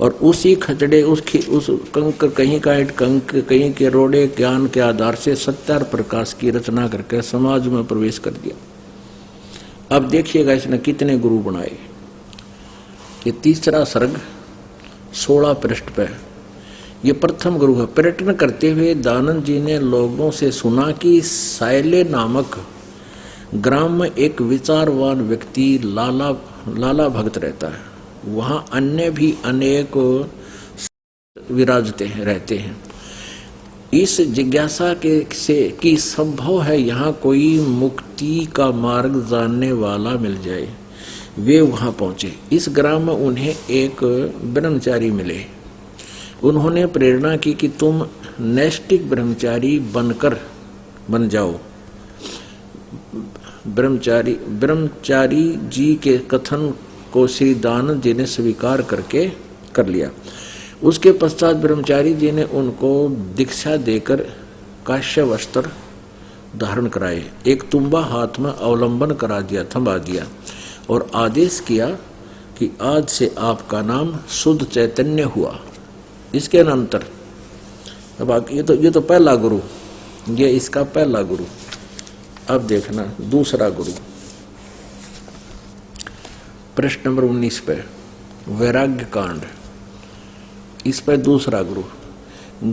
और उसी खचड़े उस कंक, कहीं का ईंट कंक, कहीं के रोड़े ज्ञान के आधार से सत्यार प्रकाश की रचना करके समाज में प्रवेश कर दिया। अब देखिएगा इसने कितने गुरु बनाए। ये तीसरा सर्ग 16 पृष्ठ पे, ये प्रथम गुरु है। पर्यटन करते हुए दयानंद जी ने लोगों से सुना कि सायले नामक ग्राम में एक विचारवान व्यक्ति लाला भक्त रहता है। वहाँ अन्य भी अनेक रहते हैं। इस जिज्ञासा की संभव है यहाँ कोई मुक्ति का मार्ग जानने वाला मिल जाए। वे वहाँ पहुँचे। इस ग्राम में उन्हें एक ब्रह्मचारी मिले। उन्होंने प्रेरणा की कि तुम नैष्ठिक ब्रह्मचारी बन जाओ। ब्रह्मचारी जी के कथन को श्री दयानंद जी ने स्वीकार कर लिया। उसके पश्चात ब्रह्मचारी जी ने उनको दीक्षा देकर काश्य वस्त्र धारण कराए, एक तुम्बा हाथ में अवलंबन थमा दिया और आदेश किया कि आज से आपका नाम शुद्ध चैतन्य हुआ। इसके अनंतर अब ये तो पहला गुरु, ये इसका पहला गुरु। अब देखना दूसरा गुरु, प्रश्न नंबर 19 पे, वैराग्य कांड। इस पर दूसरा गुरु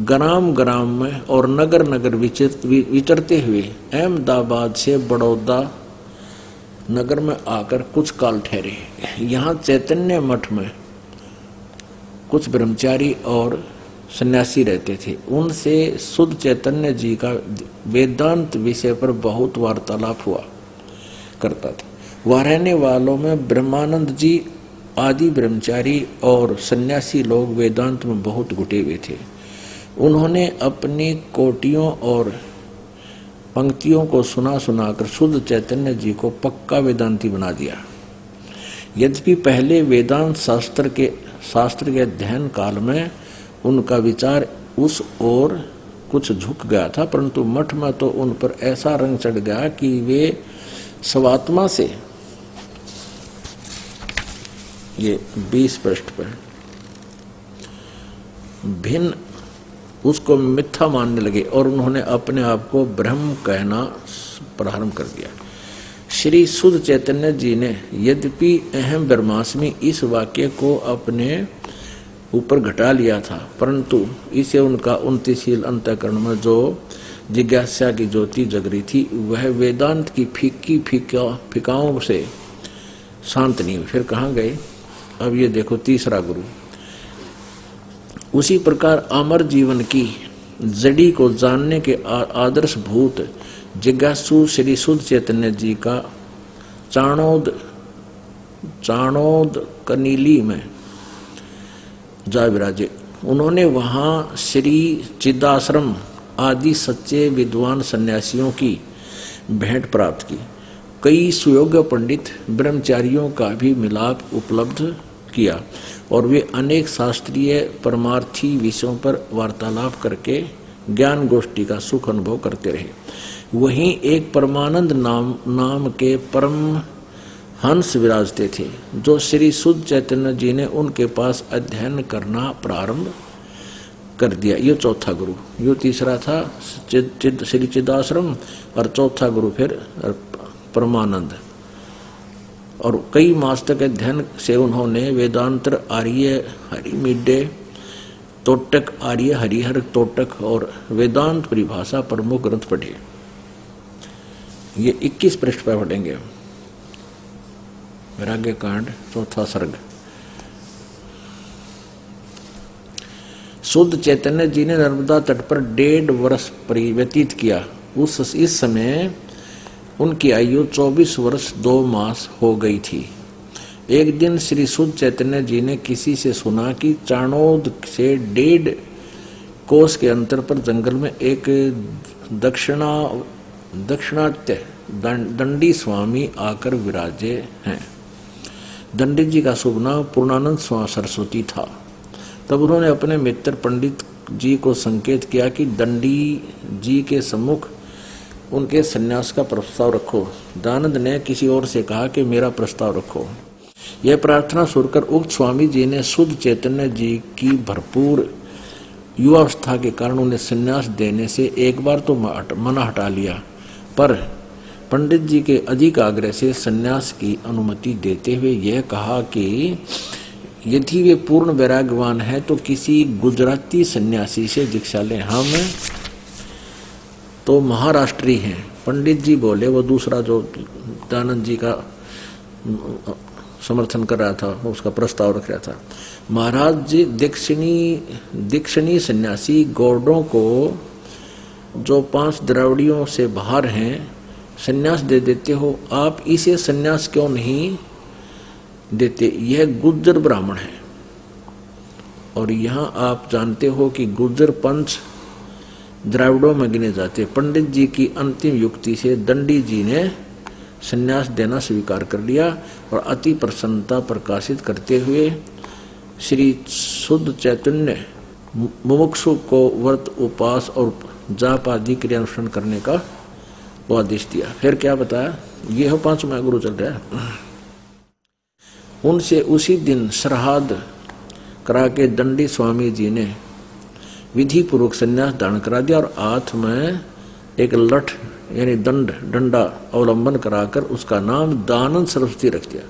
ग्राम में और नगर विचरते हुए अहमदाबाद से बड़ौदा नगर में आकर कुछ काल ठहरे। यहाँ चैतन्य मठ में कुछ ब्रह्मचारी और सन्यासी रहते थे। उनसे शुद्ध चैतन्य जी का वेदांत विषय पर बहुत वार्तालाप हुआ करता था। वहाँ रहने वालों में ब्रह्मानंद जी आदि ब्रह्मचारी और सन्यासी लोग वेदांत में बहुत घुटे हुए थे। उन्होंने अपनी कोटियों और पंक्तियों को सुनाकर शुद्ध चैतन्य जी को पक्का वेदांती बना दिया। यद्यपि पहले वेदांत शास्त्र के अध्ययन काल में उनका विचार उस ओर कुछ झुक गया था, परंतु मठ में तो उन पर ऐसा रंग चढ़ गया कि वे स्वात्मा से, ये 20 पृष्ठ पर, भिन्न उसको मिथ्या मानने लगे और उन्होंने अपने आप को ब्रह्म कहना प्रारंभ कर दिया। श्री शुद्ध चैतन्य जी ने यद्यपि अहम ब्रह्मास्मि इस वाक्य को अपने ऊपर घटा लिया था, परंतु इसे उनका उन्नतिशील अंतःकरण में जो जिज्ञासा की ज्योति जग रही थी वह वेदांत की फिकाओं से शांत नहीं हुई। फिर कहाँ गए? अब ये देखो तीसरा गुरु। उसी प्रकार अमर जीवन की जड़ी को जानने के आदर्श भूत जिज्ञासु श्री शुद्ध चैतन्य जी का चाणोद कनीली में जा विराजे। उन्होंने वहां श्री चिदाश्रम आदि सच्चे विद्वान सन्यासियों की भेंट प्राप्त की। कई सुयोग्य पंडित ब्रह्मचारियों का भी मिलाप उपलब्ध किया और वे अनेक शास्त्रीय परमार्थी विषयों पर वार्तालाप करके ज्ञान गोष्ठी का सुख अनुभव करते रहे। वहीं एक परमानंद नाम के परम हंस विराजते थे, जो श्री शुद्ध चैतन्य जी ने उनके पास अध्ययन करना प्रारंभ कर दिया। ये चौथा गुरु। ये तीसरा था श्री चिदाश्रम और चौथा गुरु फिर परमानंद। और कई मास तक अध्ययन से उन्होंने वेदांतर आर्य हरिमिड्डे तोटक आर्य हरिहर तोटक और वेदांत परिभाषा प्रमुख ग्रंथ पढ़े। ये 21 पृष्ठ पर पढ़ेंगे। वैराग्य कांड चौथा सर्ग। शुद्ध चैतन्य जी ने नर्मदा तट पर 1.5 वर्ष व्यतीत किया। इस समय उनकी आयु 24 वर्ष 2 मास हो गई थी। एक दिन श्री शुद्ध चैतन्य जी ने किसी से सुना कि चाणोद से 1.5 कोस के अंतर पर जंगल में एक दक्षिणात्य दंडी स्वामी आकर विराजे हैं। दंडी जी का शुभ नाम पूर्णानंद सरस्वती था। तब उन्होंने अपने मित्र पंडित जी को संकेत किया कि दंडी जी के सम्मुख उनके सन्यास का प्रस्ताव रखो। दानंद ने किसी और से कहा कि मेरा प्रस्ताव रखो। यह प्रार्थना सुनकर उक्त स्वामी जी ने शुद्ध चैतन्य जी की भरपूर युवावस्था के कारण उन्हें सन्यास देने से एक बार तो मना हटा लिया, पर पंडित जी के अधिक आग्रह से सन्यास की अनुमति देते हुए यह कहा कि यदि वे पूर्ण वैराग्यवान है तो किसी गुजराती सन्यासी से दीक्षा लें। हम तो महाराष्ट्री हैं। पंडित जी बोले, वो दूसरा जो दानंद जी का समर्थन कर रहा था, उसका प्रस्ताव रख रहा था। महाराज जी दक्षिणी सन्यासी गौड़ों को जो 5 द्राविड़ियों से बाहर हैं सन्यास दे देते हो, आप इसे सन्यास क्यों नहीं देते? यह गुर्जर ब्राह्मण है और यहाँ आप जानते हो कि गुर्जर पंच द्राविड़ों में गिने जाते। पंडित जी की अंतिम युक्ति से दंडी जी ने सन्यास देना स्वीकार कर लिया और अति प्रसन्नता प्रकाशित करते हुए श्री शुद्ध चैतन्य मुमुक्षु को व्रत उपास और जाप आदि क्रियानुष्ठान करने का वो आदेश दिया। फिर क्या बताया? ये हो 5वां गुरु चल रहा है। उनसे उसी दिन श्राद्ध करा के दंडी स्वामी जी ने विधि पूर्वक संन्यास दान करा दिया और हाथ में एक लठ यानी डंडा अवलंबन कराकर उसका नाम दानंद सरस्वती रख दिया।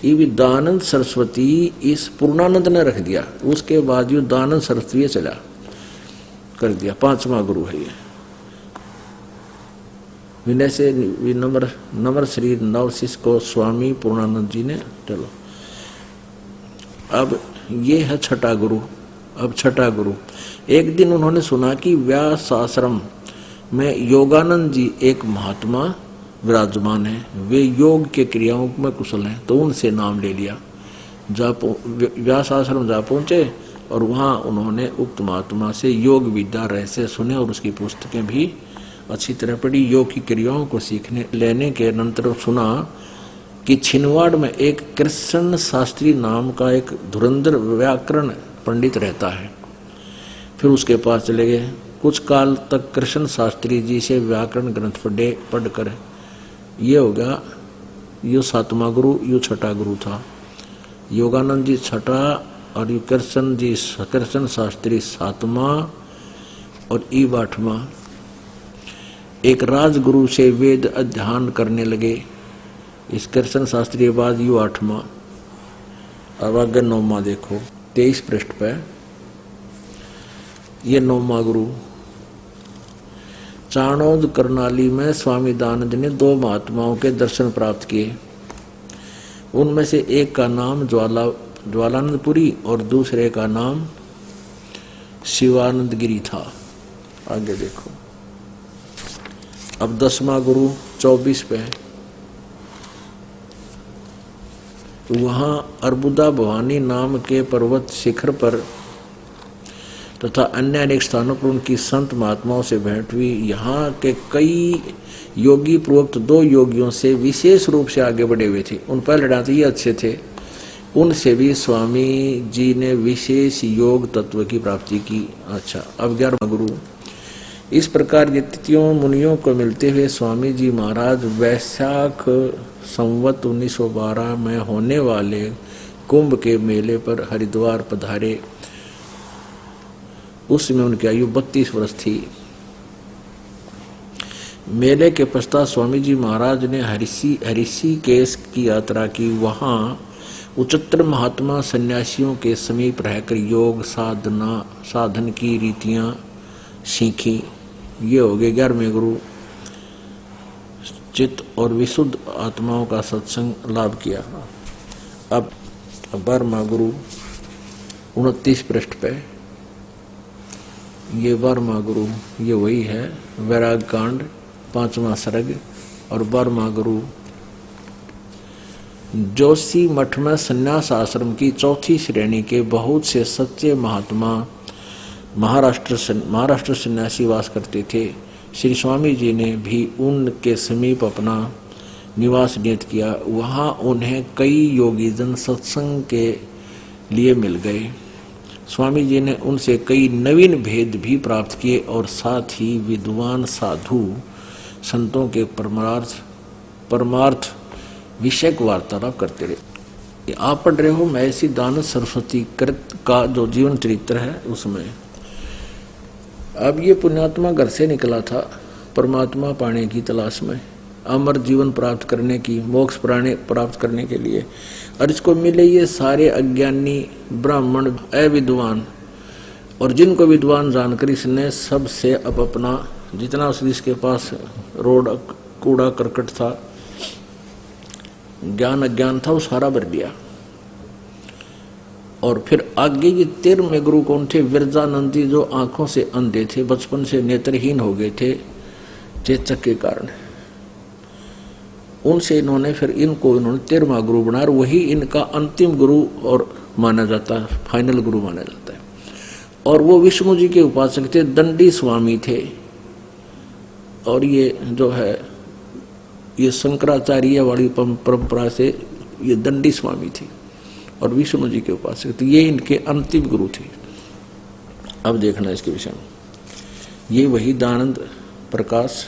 ये भी दानंद सरस्वती इस पूर्णानंद ने रख दिया। उसके बाद ये दानंद सरस्वती चला कर दिया। 5वां गुरु है ये। विनय से नम्र श्री नवशिष को स्वामी पूर्णानंद जी ने। चलो अब ये है छठा गुरु। अब छठा गुरु, एक दिन उन्होंने सुना कि व्यास आश्रम में योगानंद जी एक महात्मा विराजमान है। वे योग के क्रियाओं में कुशल हैं, तो उनसे नाम ले लिया। व्यास आश्रम जा पहुंचे और वहाँ उन्होंने उक्त महात्मा से योग विद्या रहस्य सुने और उसकी पुस्तकें भी अच्छी तरह पढ़ी। योग की क्रियाओं को सीखने लेने के अनंतर सुना कि छिंदवाड़ में एक कृष्ण शास्त्री नाम का एक धुरंधर व्याकरण पंडित रहता है। फिर उसके पास चले गए। कुछ काल तक कृष्ण शास्त्री जी से व्याकरण ग्रंथ पढ़कर ये हो गया, यो 7वां गुरु, यो 6ठा गुरु था। योगानंद जी 6ठा और ये कृष्ण शास्त्री 7वां और ईब 8वां। एक राजगुरु से वेद अध्ययन करने लगे। इस कृष्ण शास्त्री के बाद यू 8वां। अब आगे 9वां देखो 23 पृष्ठ पे। ये 9वां गुरु। चाणोद करनाली में स्वामी दानंद ने 2 महात्माओं के दर्शन प्राप्त किए। उनमें से एक का नाम ज्वालानंदपुरी और दूसरे का नाम शिवानंद गिरी था। आगे देखो। अब 10वां गुरु 24 पे। वहां अर्बुदा भवानी नाम के पर्वत शिखर पर तथा अन्य अनेक स्थानों पर उनकी संत महात्माओं से भेंट हुई। यहाँ के कई योगी पूर्वोक्त 2 योगियों से विशेष रूप से आगे बढ़े हुए थे। उन पहले डांते ये अच्छे थे, उनसे भी स्वामी जी ने विशेष योग तत्व की प्राप्ति की। अच्छा, अब 11वां गुरु। इस प्रकार यतियों मुनियों को मिलते हुए स्वामी जी महाराज वैशाख संवत 1912 में होने वाले कुंभ के मेले पर हरिद्वार पधारे। उसमें उनकी आयु 32 वर्ष थी। मेले के पश्चात स्वामी जी महाराज ने हरिषिकेश की यात्रा की। वहां उच्चतर महात्मा सन्यासियों के समीप रहकर योग साधन की रीतियां सीखी। ये हो गए 11वें गुरु। चित्त और विशुद्ध आत्माओं का सत्संग लाभ किया। अब 12वां गुरु 29 पृष्ठ पे। ये 12वां गुरु, ये वही है वैराग कांड 5वां सर्ग। और 12वां गुरु जोशी मठ में संन्यास आश्रम की 4थी श्रेणी के बहुत से सच्चे महात्मा महाराष्ट्र सन्यासी वास करते थे। श्री स्वामी जी ने भी उनके समीप अपना निवास नियत किया। वहां उन्हें कई योगी जन सत्संग के लिए मिल गए। स्वामी जी ने उनसे कई नवीन भेद भी प्राप्त किए और साथ ही विद्वान साधु संतों के परमार्थ विषयक वार्तालाप करते रहे। आप पढ़ रहे हो महर्षि दानव सरस्वती कृत का जो जीवन चरित्र है उसमें। अब ये पुण्यात्मा घर से निकला था परमात्मा पाने की तलाश में, अमर जीवन प्राप्त करने की, मोक्ष प्राप्त करने के लिए। और इसको मिले ये सारे अज्ञानी ब्राह्मण अविद्वान, और जिनको विद्वान जानकर इसने सबसे अब अपना जितना इसके पास रोड कूड़ा करकट था, ज्ञान अज्ञान था, वो सारा भर दिया। और फिर आगे ये 13वें गुरु कौन थे? विरजानंद जी, जो आंखों से अंधे थे, बचपन से नेत्रहीन हो गए थे चेचक के कारण। उनसे इन्होंने 13वां गुरु बनाया। वही इनका अंतिम गुरु और माना जाता है, फाइनल गुरु माना जाता है। और वो विष्णु जी के उपासक थे, दंडी स्वामी थे। और ये जो है ये शंकराचार्य वाली परंपरा से ये दंडी स्वामी थे और विष्णु जी के उपासक थे। ये इनके अंतिम गुरु थे। अब देखना इसके विषय में। ये वही दानंद प्रकाश,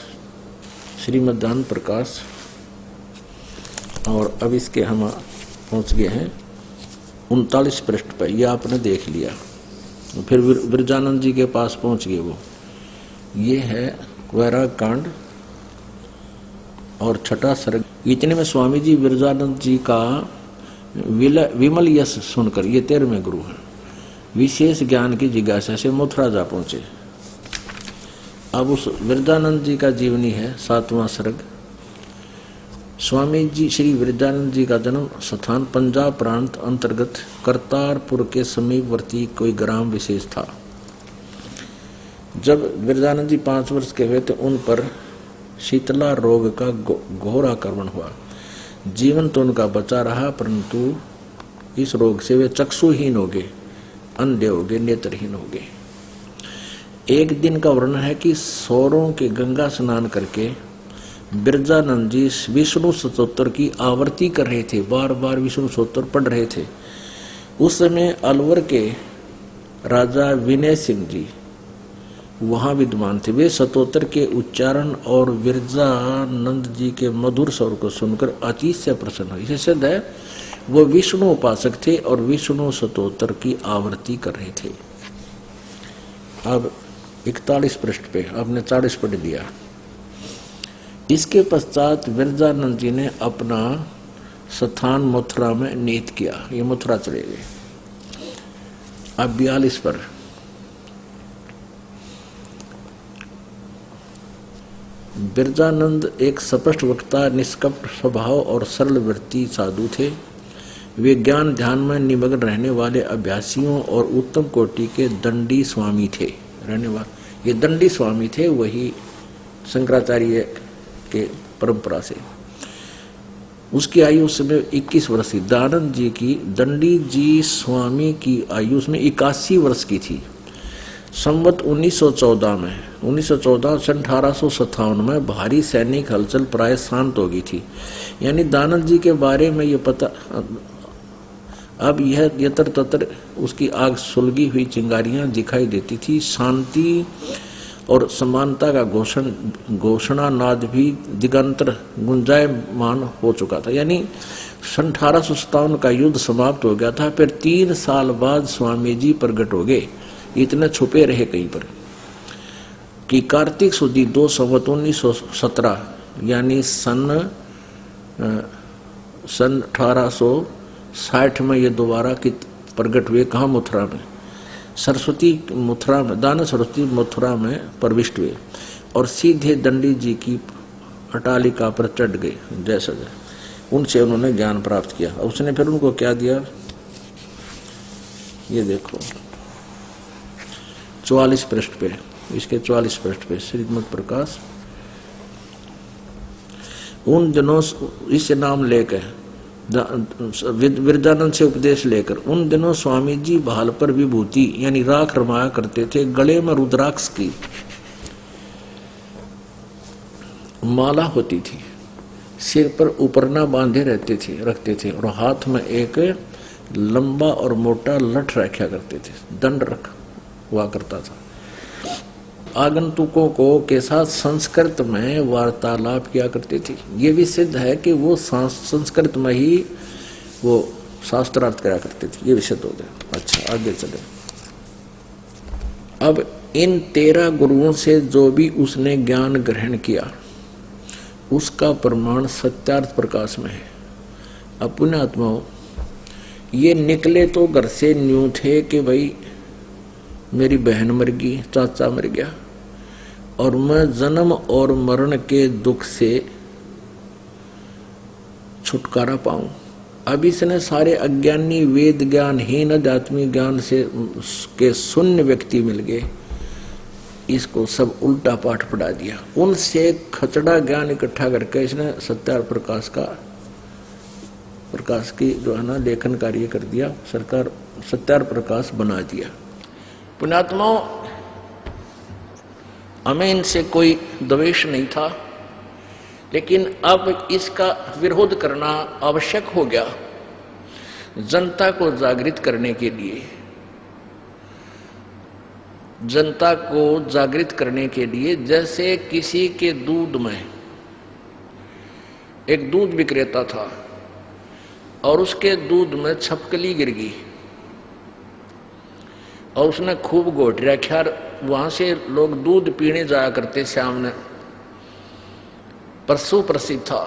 श्रीमद् दानंद प्रकाश। और अब इसके हम पहुंच गए हैं 39 पृष्ठ पर। यह आपने देख लिया। फिर विरजानंद जी के पास पहुंच गए वो। ये है वैराग कांड और 6ठा सर्ग। इतने में स्वामी जी विरजानंद जी का विमल यश सुनकर, ये 13वें गुरु हैं, विशेष ज्ञान की जिज्ञासा से मथुरा जा पहुंचे। अब उस विरजानंद जी का जीवनी है 7वां सर्ग। स्वामी जी श्री विरजानंद जी का जन्म स्थान पंजाब प्रांत अंतर्गत करतारपुर के समीपवर्ती कोई ग्राम विशेष था। जब विरजानंद जी 5 वर्ष के हुए तो उन पर शीतला रोग का घोर आक्रमण हुआ। जीवन तो उनका बचा रहा, परंतु इस रोग से वे चक्षुहीन हो गए, अंधे हो गए, नेत्रहीन हो गए। एक दिन का वर्णन है कि सौरों के गंगा स्नान करके विरजानंद जी विष्णु स्तोत्र की आवर्ती कर रहे थे, बार बार विष्णु स्तोत्र पढ़ रहे थे। उस समय अलवर के राजा विनय सिंह जी वहां विद्वान थे। वे स्तोत्र के उच्चारण और विरजानंद जी के मधुर स्वर को सुनकर अति से प्रसन्न हुए। इसे सिद्ध है वो विष्णु उपासक थे और विष्णु स्तोत्र की आवृत्ति कर रहे थे। अब 41 पृष्ठ पे आपने 40 पढ़ दिया। इसके पश्चात विरजानंद जी ने अपना स्थान मथुरा में नियत किया। ये मथुरा चले गए। अब 42 पर विरजानंद एक स्पष्ट वक्ता, निष्कपट स्वभाव और सरल वृत्ति साधु थे। वे ज्ञान ध्यान में निमग्न रहने वाले अभ्यासियों और उत्तम कोटि के दंडी स्वामी थे। रहने वाले ये दंडी स्वामी थे, वही शंकराचार्य के परंपरा से। उसकी आयु उस समय 21 वर्ष थी। दयानंद जी की, दंडी जी स्वामी की आयु उसमें 81 वर्ष की थी। संवत 1914 में 1857 में भारी सैनिक हलचल प्राय शांत हो गई थी। यानी दयानंद जी के बारे में ये पता, अब यह यतर ततर उसकी आग सुलगी हुई चिंगारियां दिखाई देती थी। शांति और समानता का घोषणा नाद भी दिगंतर गुंजायमान हो चुका था। यानी 1857 का युद्ध समाप्त हो गया था। फिर 3 साल बाद स्वामी जी प्रकट हो गए। इतने छुपे रहे कहीं पर कि कार्तिक सुदी 2 संवत 1917 यानी सन 1860 में ये दोबारा की प्रकट हुए। कहाँ? मथुरा में। सरस्वती मथुरा में, दान सरस्वती मथुरा में प्रविष्ट हुए और सीधे दंडी जी की अटालिका पर चढ़ गए। जैसा उनसे उन्होंने ज्ञान प्राप्त किया। उसने फिर उनको क्या दिया, ये देखो 44 पृष्ठ पे, इसके 44 पृष्ठ पे श्रीमद् प्रकाश। उन दिनों इसे नाम लेकर विरजानंद से उपदेश लेकर उन दिनों स्वामी जी भाल पर विभूति यानी राख रमाया करते थे। गले में रुद्राक्ष की माला होती थी, सिर पर उपरना बांधे रखते थे और हाथ में एक लंबा और मोटा लठ रखा करते थे, दंड रख हुआ करता था। आगंतुकों को के साथ संस्कृत में वार्तालाप किया करते थे। ये भी सिद्ध है कि वो संस्कृत में ही वो शास्त्रार्थ करा करते थे। ये भी सिद्ध हो गया। अच्छा, आगे चले। अब इन 13 गुरुओं से जो भी उसने ज्ञान ग्रहण किया उसका प्रमाण सत्यार्थ प्रकाश में है। अपने आत्माओं, ये निकले तो घर से न्यू थे कि भाई मेरी बहन मर गई, चाचा मर गया और मैं जन्म और मरण के दुख से छुटकारा पाऊं। अब इसने सारे अज्ञानी, वेद ज्ञानहीन, आध्यात्मिक ज्ञान से के शून्य व्यक्ति मिल गए, इसको सब उल्टा पाठ पढ़ा दिया। उनसे खचड़ा ज्ञान इकट्ठा करके इसने सत्यार्थ प्रकाश की जो है ना लेखन कार्य कर दिया। सरकार सत्यार्थ प्रकाश बना दिया। पुण्यात्माओं, हमें इनसे कोई द्वेष नहीं था, लेकिन अब इसका विरोध करना आवश्यक हो गया जनता को जागृत करने के लिए। जनता को जागृत करने के लिए, जैसे किसी के दूध में, एक दूध विक्रेता था और उसके दूध में छपकली गिर गई और उसने खूब घोट रखा। वहां से लोग दूध पीने जाया करते सामने, परसों प्रसिद्ध था।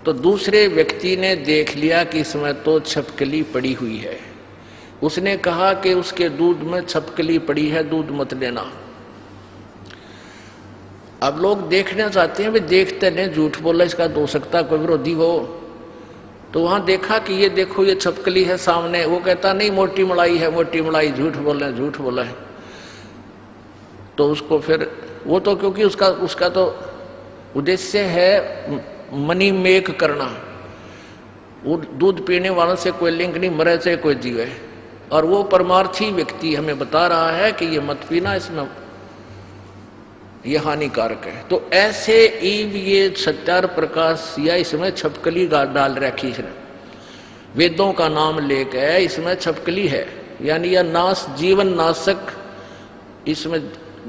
तो दूसरे व्यक्ति ने देख लिया कि इसमें तो छपकली पड़ी हुई है। उसने कहा कि उसके दूध में छपकली पड़ी है, दूध मत लेना। अब लोग देखना चाहते हैं, वे देखते नहीं, झूठ बोला इसका हो सकता कोई विरोधी हो। तो वहां देखा कि ये देखो ये छपकली है सामने। वो कहता नहीं मोटी मलाई है, मोटी मलाई, झूठ बोला है। तो उसको फिर वो तो क्योंकि उसका तो उद्देश्य है मनी मेक करना। वो दूध पीने वालों से कोई लिंक नहीं, मरे से कोई जीवे। और वो परमार्थी व्यक्ति हमें बता रहा है कि ये मत पीना, इसमें ये हानिकारक है। तो ऐसे ये सत्यार्थ प्रकाश या इसमें छपकली डाल रखी है, वेदों का नाम लेकर इसमें छपकली है, यानी यह जीवन नाशक इसमें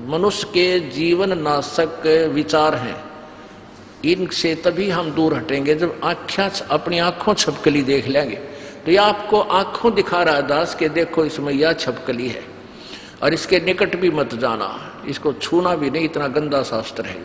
मनुष्य के जीवन नाशक विचार हैं, इनसे तभी हम दूर हटेंगे जब अपनी आंखों छपकली देख लेंगे। तो ये आपको आंखों दिखा रहा है दास के देखो इसमें यह छपकली है और इसके निकट भी मत जाना, इसको छूना भी नहीं, इतना गंदा शास्त्र है।